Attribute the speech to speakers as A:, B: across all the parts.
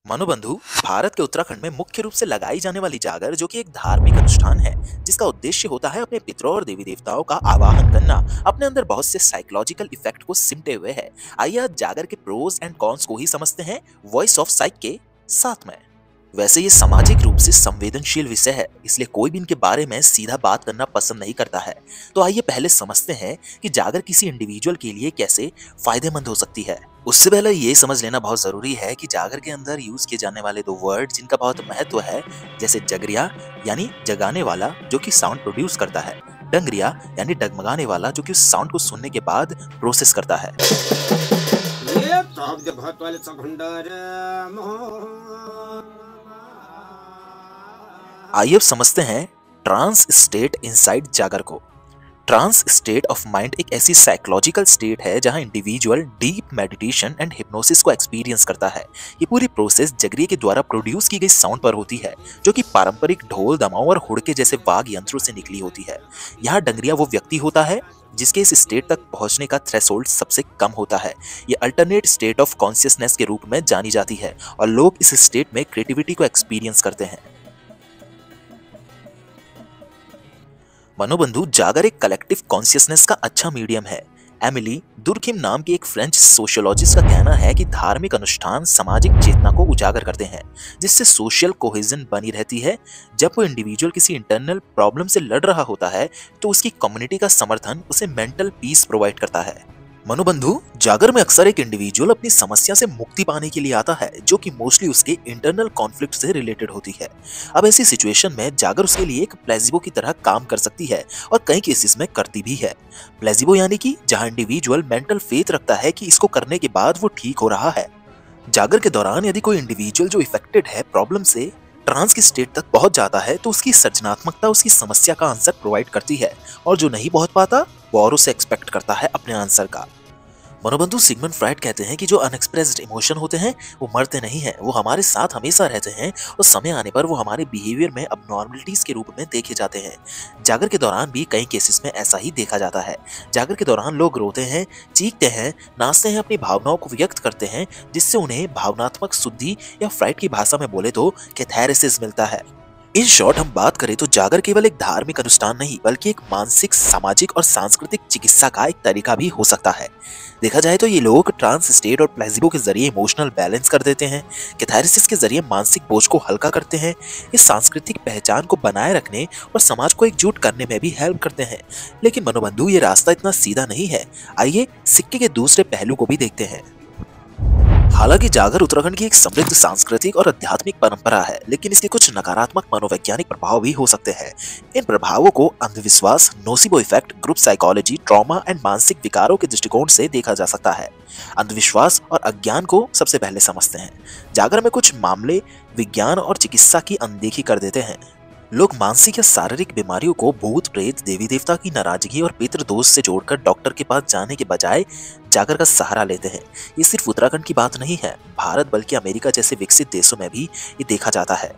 A: मनोबंधु भारत के उत्तराखंड में मुख्य रूप से लगाई जाने वाली जागर, जो कि एक धार्मिक अनुष्ठान है जिसका उद्देश्य होता है अपने पितरों और देवी देवताओं का आवाहन करना, अपने अंदर बहुत से साइकोलॉजिकल इफेक्ट को सिमटे हुए है। आइए आज जागर के प्रोज एंड कॉन्स को ही समझते हैं वॉइस ऑफ साइक के साथ में। वैसे ये सामाजिक रूप से संवेदनशील विषय है, इसलिए कोई भी इनके बारे में सीधा बात करना पसंद नहीं करता है। तो आइए पहले समझते हैं कि जागर किसी इंडिविजुअल के लिए कैसे फायदेमंद हो सकती है। उससे पहले ये समझ लेना बहुत जरूरी है कि जागर के अंदर यूज किए जाने वाले दो वर्ड जिनका बहुत महत्व है, जैसे जगरिया यानी जगाने वाला जो कि साउंड प्रोड्यूस करता है, डंगरिया यानी डगमगाने वाला जो कि उस साउंड को सुनने के बाद प्रोसेस करता है। आइए अब समझते हैं ट्रांस स्टेट इनसाइड जागर को। ट्रांस स्टेट ऑफ माइंड एक ऐसी साइकोलॉजिकल स्टेट है जहां individual deep meditation and hypnosis को एक्सपीरियंस करता है। ये पूरी प्रोसेस जगरिए के द्वारा प्रोड्यूस की गई साउंड पर होती है, जो कि पारंपरिक ढोल, दमाओं और हुड़के जैसे वाद्य यंत्रों से निकली होती है। यहाँ डंगरिया वो व्यक्ति होता है जिसके इस स्टेट तक पहुंचने का थ्रेशोल्ड सबसे कम होता है। ये अल्टरनेट स्टेट ऑफ कॉन्शियसनेस के रूप में जानी जाती है और लोग इस स्टेट में क्रिएटिविटी को एक्सपीरियंस करते हैं। मनोबंधु जागर एक कलेक्टिव कॉन्शियसनेस का अच्छा मीडियम है। एमिली दुर्खिम नाम की एक फ्रेंच सोशियोलॉजिस्ट का कहना है कि धार्मिक अनुष्ठान सामाजिक चेतना को उजागर करते हैं, जिससे सोशल कोहेजन बनी रहती है। जब वो इंडिविजुअल किसी इंटरनल प्रॉब्लम से लड़ रहा होता है तो उसकी कम्युनिटी का समर्थन उसे मेंटल पीस प्रोवाइड करता है। मनोबंधु जागर में अक्सर एक इंडिविजुअल अपनी समस्या से मुक्ति पाने के लिए आता है, जो कि मोस्टली उसके इंटरनल कॉन्फ्लिक्ट से रिलेटेड होती है। अब ऐसी सिचुएशन में जागर उसके लिए एक प्लेसिबो की तरह काम कर सकती है और कई केसेस में करती भी है। प्लेसिबो यानी कि जहां इंडिविजुअल मेंटल फेथ रखता है कि इसको करने के बाद वो ठीक हो रहा है। जागर के दौरान यदि कोई इंडिविजुअल जो इफेक्टेड है प्रॉब्लम से ट्रांस की स्टेट तक पहुंच जाता है तो उसकी सृजनात्मकता उसकी समस्या का आंसर प्रोवाइड करती है, और जो नहीं पहुंच पाता वो और उसे एक्सपेक्ट करता है अपने आंसर का। मनोबंधु सिगमंड फ्रायड कहते हैं कि जो अनएक्सप्रेस्ड इमोशन होते हैं वो मरते नहीं हैं, वो हमारे साथ हमेशा रहते हैं और समय आने पर वो हमारे बिहेवियर में अबनॉर्मलिटीज के रूप में देखे जाते हैं। जागर के दौरान भी कई केसेस में ऐसा ही देखा जाता है। जागर के दौरान लोग रोते हैं, चीखते हैं, नाचते हैं, अपनी भावनाओं को व्यक्त करते हैं, जिससे उन्हें भावनात्मक शुद्धि या फ्रायड की भाषा में बोले तो कैथारसिस मिलता है। इन शॉर्ट हम बात करें तो जागर केवल एक धार्मिक अनुष्ठान नहीं बल्कि एक मानसिक, सामाजिक और सांस्कृतिक चिकित्सा का एक तरीका भी हो सकता है। देखा जाए तो ये लोग ट्रांस स्टेट और प्लेसिबो के जरिए इमोशनल बैलेंस कर देते हैं, कैथारसिस के जरिए मानसिक बोझ को हल्का करते हैं, ये सांस्कृतिक पहचान को बनाए रखने और समाज को एकजुट करने में भी हेल्प करते हैं। लेकिन मनोबंधु ये रास्ता इतना सीधा नहीं है। आइए सिक्के के दूसरे पहलू को भी देखते हैं। हालांकि जागर उत्तराखंड की एक समृद्ध सांस्कृतिक और आध्यात्मिक परंपरा है, लेकिन इसके कुछ नकारात्मक मनोवैज्ञानिक प्रभाव भी हो सकते हैं। इन प्रभावों को अंधविश्वास, nocebo effect, group psychology, trauma and मानसिक विकारों के दृष्टिकोण से देखा जा सकता है। अंधविश्वास और अज्ञान को सबसे पहले समझते हैं। जागर में कुछ मामले विज्ञान और चिकित्सा की अनदेखी कर देते हैं। लोग मानसिक या शारीरिक बीमारियों को भूत प्रेत, देवी देवता की नाराजगी और पितृ दोष से जोड़कर डॉक्टर के पास जाने के बजाय जागर का सहारा लेते हैं। ये सिर्फ उत्तराखंड की बात नहीं है, भारत बल्कि अमेरिका जैसे विकसित देशों में भी ये देखा जाता है।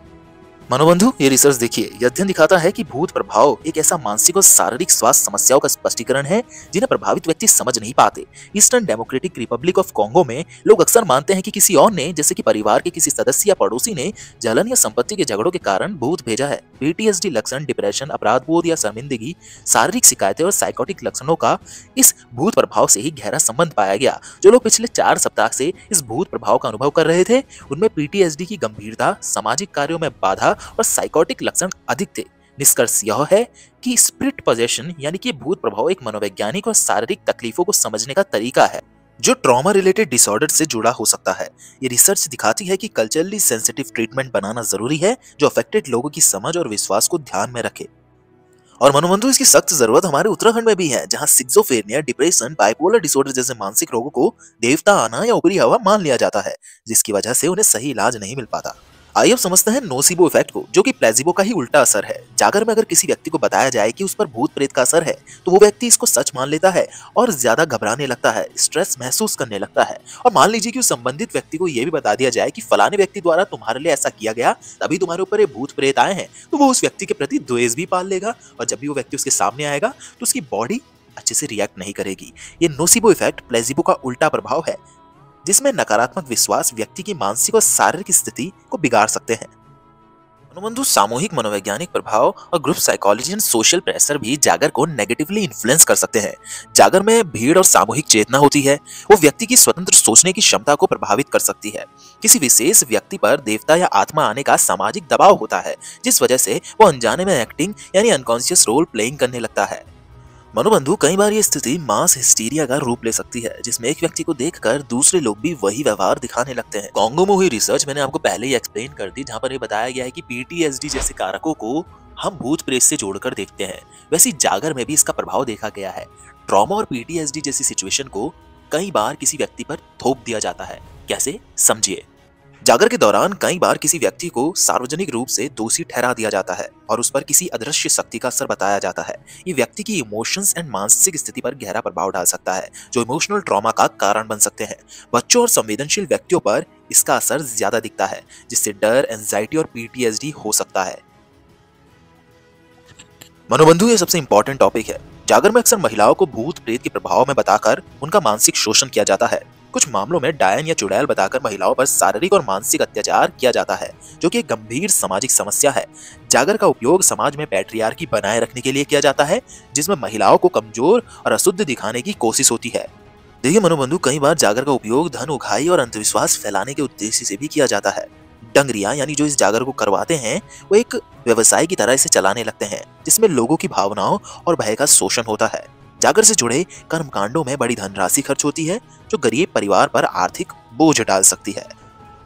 A: मनोबंधु ये रिसर्च देखिए, यह अध्ययन दिखाता है कि भूत प्रभाव एक ऐसा मानसिक और शारीरिक स्वास्थ्य समस्याओं का स्पष्टीकरण है जिन्हें प्रभावित व्यक्ति समझ नहीं पाते। Eastern democratic Republic of Congo में लोग अक्सर मानते हैं कि किसी और ने, जैसे कि परिवार के किसी सदस्य या पड़ोसी ने, जलन या संपत्ति के झगड़ों के कारण भूत भेजा है। पीटीएसडी लक्षण, डिप्रेशन, अपराध बोध या शर्मिंदगी, शारीरिक शिकायतें और साइकोटिक लक्षणों का इस भूत प्रभाव से ही गहरा संबंध पाया गया। जो लोग पिछले 4 सप्ताह से इस भूत प्रभाव का अनुभव कर रहे थे उनमें पीटीएसडी की गंभीरता, सामाजिक कार्यों में बाधा और साइकोटिक लक्षण अधिक थे। निष्कर्ष यह है कि स्पिरिट पोजेशन यानी कि भूत प्रभाव एक मनोवैज्ञानिक और शारीरिक तकलीफों को समझने का तरीका है जो ट्रॉमा रिलेटेड डिसऑर्डर से जुड़ा हो सकता है। ये रिसर्च दिखाती है कि कल्चरली सेंसिटिव ट्रीटमेंट बनाना जरूरी है जो अफेक्टेड लोगों की समझ और विश्वास को ध्यान में रखे। और मनोबंधु इसकी सख्त जरूरत हमारे उत्तराखंड में भी है, जहां सिक्सोफेरेनिया, डिप्रेशन, बाइपोलर डिसऑर्डर जैसे मानसिक रोगों को देवता आना या ऊपरी हवा मान लिया जाता है, जिसकी वजह से उन्हें सही इलाज नहीं मिल पाता। आइए अब समझते हैं नोसिबो इफेक्ट को, जो कि प्लेसिबो का ही उल्टा असर है। जागर में अगर किसी व्यक्ति को बताया जाए कि उस पर भूत प्रेत का असर है तो वो व्यक्ति इसको सच मान लेता है और ज्यादा घबराने लगता है, स्ट्रेस महसूस करने लगता है। और मान लीजिए कि उस संबंधित व्यक्ति को ये भी बता दिया जाए कि फलाने व्यक्ति द्वारा तुम्हारे लिए ऐसा किया गया, तभी तुम्हारे ऊपर ये भूत प्रेत आए हैं, तो वो उस व्यक्ति के प्रति द्वेष भी पाल लेगा और जब भी वो व्यक्ति उसके सामने आएगा तो उसकी बॉडी अच्छे से रिएक्ट नहीं करेगी। ये नोसिबो इफेक्ट प्लेसिबो का उल्टा प्रभाव है। जिसमें नकारात्मक विश्वास व्यक्ति की मानसिक और शारीरिक स्थिति को बिगाड़ सकते हैं। मनोबंधु, सामूहिक मनोवैज्ञानिक प्रभाव और group psychology and social pressure भी जागर को नेगेटिवली इन्फ्लुएंस कर सकते हैं। जागर में भीड़ और सामूहिक चेतना होती है, वो व्यक्ति की स्वतंत्र सोचने की क्षमता को प्रभावित कर सकती है। किसी विशेष व्यक्ति पर देवता या आत्मा आने का सामाजिक दबाव होता है, जिस वजह से वो अनजाने में एक्टिंग यानी अनकॉन्शियस रोल प्लेइंग करने लगता है। मनोबंधु, कई बार ये स्थिति मास हिस्टीरिया का रूप ले सकती है, जिसमें एक व्यक्ति को देखकर दूसरे लोग भी वही व्यवहार दिखाने लगते हैं। कांगो में हुई रिसर्च मैंने आपको पहले ही एक्सप्लेन कर दी, जहां पर ये बताया गया है कि पीटीएसडी जैसे कारकों को हम भूत प्रेत से जोड़कर देखते हैं, वैसे जागर में भी इसका प्रभाव देखा गया है। ट्रॉमा और पीटीएसडी जैसी सिचुएशन को कई बार किसी व्यक्ति पर थोप दिया जाता है। कैसे, समझिए। जागर के दौरान कई बार किसी व्यक्ति को सार्वजनिक रूप से दोषी ठहरा दिया जाता है और उस पर किसी अदृश्य शक्ति का असर बताया जाता है। ये व्यक्ति की इमोशंस एंड मानसिक स्थिति पर गहरा प्रभाव डाल सकता है, जो इमोशनल ट्रॉमा का कारण बन सकते हैं। बच्चों और संवेदनशील व्यक्तियों पर इसका असर ज्यादा दिखता है, जिससे डर, एंजाइटी और पीटीएसडी हो सकता है। मनोबंधु, ये सबसे इंपॉर्टेंट टॉपिक है। जागर में अक्सर महिलाओं को भूत प्रेत के प्रभाव में बताकर उनका मानसिक शोषण किया जाता है। कुछ मामलों में डायन या चुड़ैल बताकर महिलाओं पर शारीरिक और मानसिक अत्याचार किया जाता है, जो कि एक गंभीर सामाजिक समस्या है। जागर का उपयोग समाज में पैट्रियार्की बनाए रखने के लिए किया जाता है, जिसमें महिलाओं को कमजोर और अशुद्ध दिखाने की कोशिश होती है। देखिए मनोबंधु, कई बार जागर का उपयोग धन उगाही और अंधविश्वास फैलाने के उद्देश्य से भी किया जाता है। डंगरिया यानी जो इस जागर को करवाते हैं, वो एक व्यवसाय की तरह इसे चलाने लगते हैं, जिसमें लोगों की भावनाओं और भय का शोषण होता है। जागर से जुड़े कर्मकांडों में बड़ी धनराशि खर्च होती है, जो गरीब परिवार पर आर्थिक बोझ डाल सकती है।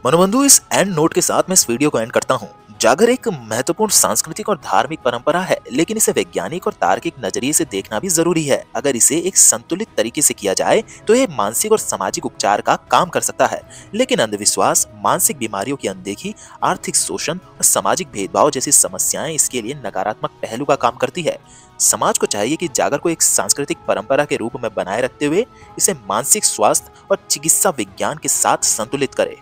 A: मनोबंधु, इस एंड नोट के साथ मैं इस वीडियो को एंड करता हूँ। जागर एक महत्वपूर्ण सांस्कृतिक और धार्मिक परंपरा है, लेकिन इसे वैज्ञानिक और तार्किक नजरिए से देखना भी जरूरी है। अगर इसे एक संतुलित तरीके से किया जाए तो ये मानसिक और सामाजिक उपचार का काम कर सकता है, लेकिन अंधविश्वास, मानसिक बीमारियों की अनदेखी, आर्थिक शोषण और सामाजिक भेदभाव जैसी समस्याएं इसके लिए नकारात्मक पहलू का काम करती है। समाज को चाहिए कि जागर को एक सांस्कृतिक परंपरा के रूप में बनाए रखते हुए इसे मानसिक स्वास्थ्य और चिकित्सा विज्ञान के साथ संतुलित करे।